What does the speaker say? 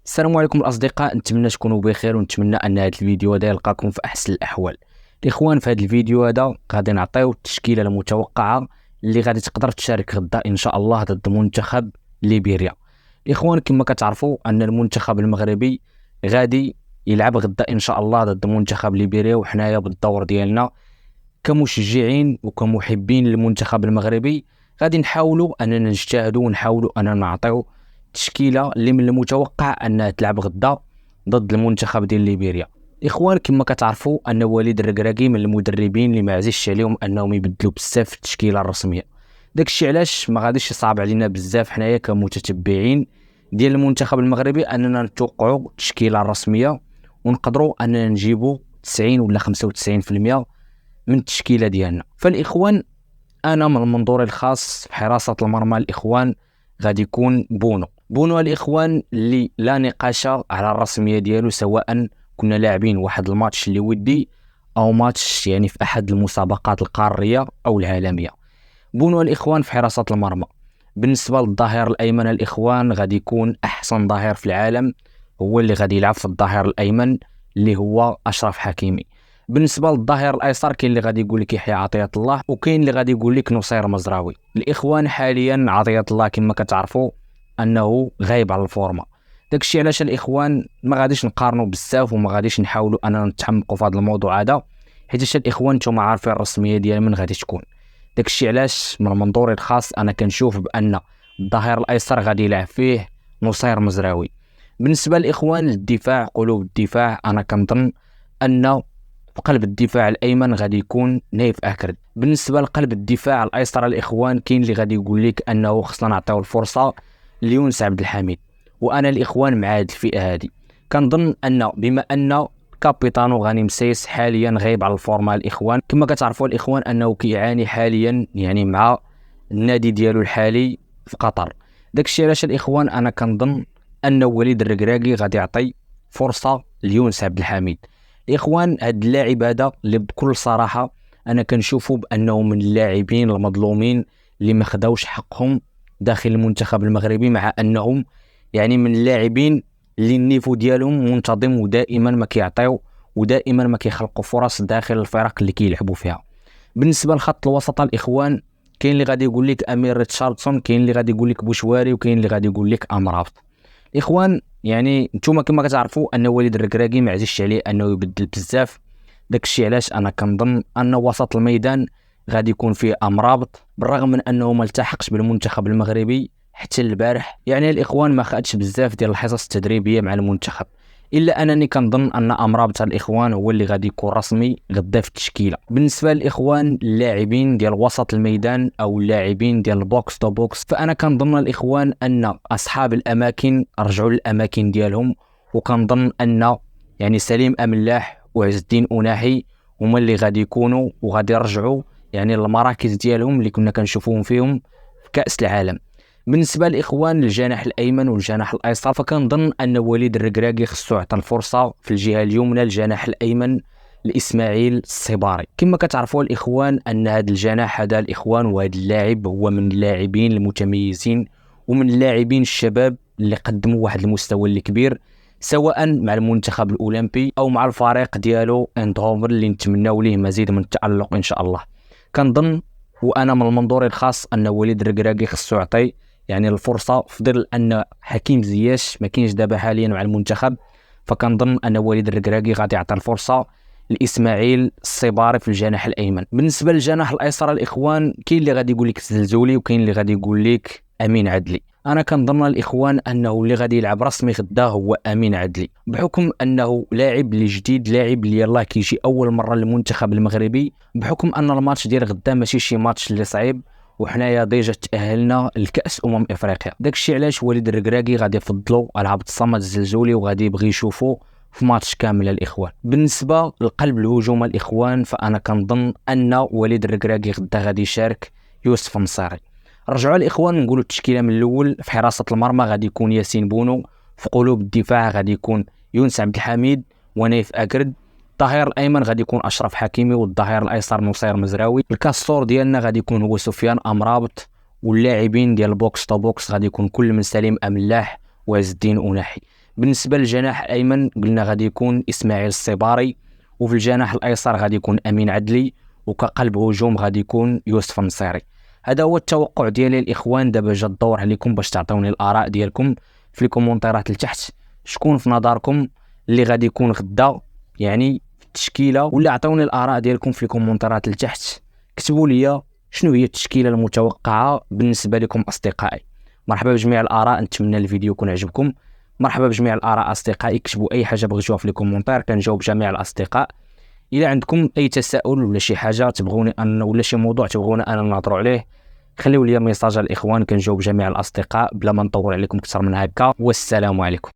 السلام عليكم الاصدقاء، نتمنى تكونوا بخير ونتمنى ان هذا الفيديو هذا يلقاكم في احسن الاحوال. الاخوان، في هذا الفيديو هذا غادي نعطيو التشكيله المتوقعه اللي غادي تقدر تشارك غدا ان شاء الله ضد منتخب ليبيريا. الاخوان، كما كتعرفوا ان المنتخب المغربي غادي يلعب غدا ان شاء الله ضد منتخب ليبيريا، وحنايا بالدور ديالنا كمشجعين وكمحبين للمنتخب المغربي غادي نحاولوا اننا نجتهدوا ونحاولوا اننا نعطيو التشكيله اللي من المتوقع انها تلعب غدا ضد المنتخب ديال ليبيريا. اخوان، كما كتعرفوا ان وليد الركراكي من المدربين اللي ما عزيزش عليهم انهم يبدلوا بزاف في التشكيله الرسميه. داكشي علاش ما غاديش يصعب علينا بزاف حنايا كمتتبعين ديال المنتخب المغربي اننا نتوقعوا التشكيله الرسميه ونقدروا اننا نجيبوا 90 ولا 95% من التشكيله ديالنا. فالاخوان، انا من منظوري الخاص في حراسه المرمى الاخوان غادي يكون بونو الاخوان اللي لا نقاش على الرسميه ديالو، سواء كنا لاعبين واحد الماتش اللي ودي او ماتش يعني في احد المسابقات القاريه او العالميه. بونو الاخوان في حراسه المرمى. بالنسبه للظهير الايمن الاخوان غادي يكون احسن ظهير في العالم هو اللي غادي يلعب في الظهير الايمن اللي هو اشرف حكيمي. بالنسبه للظهير الايسر كاين اللي غادي يقول لك يحيى عطيه الله، وكاين اللي غادي يقول لك نصير مزراوي. الاخوان، حاليا عطيه الله كما كتعرفوا انه غايب على الفورمه. داكشي علاش الاخوان ما غاديش نقارنوا بزاف وما غاديش نحاولوا اننا نتعمقوا في هذا الموضوع هذا، حيت الاخوان نتوما عارفين الرسميه ديال من غادي تكون. داكشي علاش من منظوري الخاص انا كنشوف بان الظهير الايسر غادي يلعب فيه نصير مزراوي. بالنسبه للاخوان الدفاع، قلوب الدفاع، انا كنظن ان في قلب الدفاع الايمن غادي يكون نايف اكرد. بالنسبه لقلب الدفاع الايسر الاخوان كاين اللي غادي يقول لك انه خصنا نعطيو الفرصه ليونس عبد الحميد، وانا الاخوان مع هذه الفئه هذه. كنظن ان بما ان كابيتانو غاني مسيس حاليا غايب على الفورما الاخوان، كما كتعرفوا الاخوان انه كيعاني حاليا يعني مع النادي ديالو الحالي في قطر. داكشي علاش الاخوان انا كنظن ان وليد الركراكي غادي يعطي فرصه ليونس عبد الحميد. الاخوان، هاد اللاعب هذا اللي بكل صراحه انا كنشوفه بانه من اللاعبين المظلومين اللي ما خداوش حقهم داخل المنتخب المغربي، مع انهم يعني من اللاعبين اللي النيفو ديالهم منتظم ودائما ما كيعطيو ودائما ما كيخلقوا فرص داخل الفرق اللي كيلعبوا فيها. بالنسبه لخط الوسط الاخوان كاين اللي غادي يقول لك امير ريتشاردسون، كاين اللي غادي يقول لك بوشواري، وكاين اللي غادي يقول لك امرابط. الاخوان، يعني نتوما كما كتعرفوا ان وليد الركراكي ما عزيزش عليه انه يبدل بزاف. داكشي علاش انا كنظن ان وسط الميدان غادي يكون فيه امرابط، بالرغم من انه ما التحقش بالمنتخب المغربي حتى البارح. يعني الاخوان ما خدش بزاف ديال الحصص التدريبيه مع المنتخب، الا انني كنظن ان امرابط الاخوان هو اللي غادي يكون رسمي غدا في التشكيله. بالنسبه للاخوان اللاعبين ديال وسط الميدان او اللاعبين ديال البوكس تو بوكس، فانا كنظن الاخوان ان اصحاب الاماكن رجعوا للاماكن ديالهم، وكنظن ان يعني سليم املاح وعز الدين أناحي هما اللي غادي يكونوا وغادي يرجعوا يعني المراكز ديالهم اللي كنا كنشوفوهم فيهم في كأس العالم. بالنسبه للاخوان الجناح الايمن والجناح الايسر، فكنظن ان وليد الركراكي خصو يعطي الفرصه في الجهه اليمنى الجناح الايمن لاسماعيل الصباري. كما كتعرفوا الاخوان ان هذا الجناح هذا الاخوان وهذا اللاعب هو من اللاعبين المتميزين ومن اللاعبين الشباب اللي قدموا واحد المستوى اللي كبير، سواء مع المنتخب الاولمبي او مع الفريق ديالو اندهوفر اللي نتمناو ليه مزيد من التالق ان شاء الله. كنظن وانا من منظوري الخاص ان وليد الركراكي خصو يعطي يعني الفرصه، في ظل ان حكيم زياش ما كاينش دابا حاليا مع المنتخب، فكنظن ان وليد الركراكي غادي يعطي الفرصه لاسماعيل الصباري في الجناح الايمن. بالنسبه للجناح الايسر الاخوان كاين اللي غادي يقول لك الزلزولي وكاين اللي غادي يقول لك امين عدلي. انا كنظن الاخوان انه اللي غادي يلعب رسمي غدا هو امين عدلي، بحكم انه لاعب اللي جديد، لاعب اللي يلاه كيجي اول مره للمنتخب المغربي، بحكم ان الماتش ديال غدا ماشي شي ماتش اللي صعيب، وحنايا ديجا تاهلنا لكاس افريقيا. داكشي علاش وليد الركراكي غادي يفضلوا على عبد الصمد الزلزولي وغادي يبغي يشوفوا في ماتش كامل الاخوان. بالنسبه لقلب الهجوم الاخوان، فانا كنظن ان وليد الركراكي غدا غادي يشارك يوسف النصيري. رجعوا الاخوان نقولوا التشكيله من الاول. في حراسه المرمى غادي يكون ياسين بونو، في قلوب الدفاع غادي يكون يونس عبد الحميد ونايف اكرد، الظهير الايمن غادي يكون اشرف حكيمي، والظهير الايسر نصير مزراوي. الكاسور ديالنا غادي يكون هو سفيان امرابط، واللاعبين ديال البوكس تو بوكس غادي يكون كل من سليم املاح وعز الدين أناحي. بالنسبه للجناح الايمن قلنا غادي يكون اسماعيل الصباري، وفي الجناح الايسر غادي يكون امين عدلي، وكقلب هجوم غادي يكون يوسف النصيري. هذا هو التوقع ديالي الاخوان. دابا جا الدور عليكم باش تعطيوني الاراء ديالكم في الكومونتيرات لتحت. شكون في نظركم اللي غادي يكون غدا يعني في التشكيله؟ ولا عطيوني الاراء ديالكم في الكومونتيرات لتحت. كتبوا لي شنو هي التشكيله المتوقعه بالنسبه لكم اصدقائي. مرحبا بجميع الاراء، نتمنى الفيديو يكون عجبكم. مرحبا بجميع الاراء اصدقائي، كتبوا اي حاجه بغيتوها في الكومونتير كنجاوب جميع الاصدقاء. الى عندكم اي تساؤل ولا شي حاجه تبغوني ولا شي موضوع تبغونا انا نهضروا عليه، خليوا لي ميساج الاخوان، كنجاوب جميع الاصدقاء بلا ما نطول عليكم اكثر من هكا. والسلام عليكم.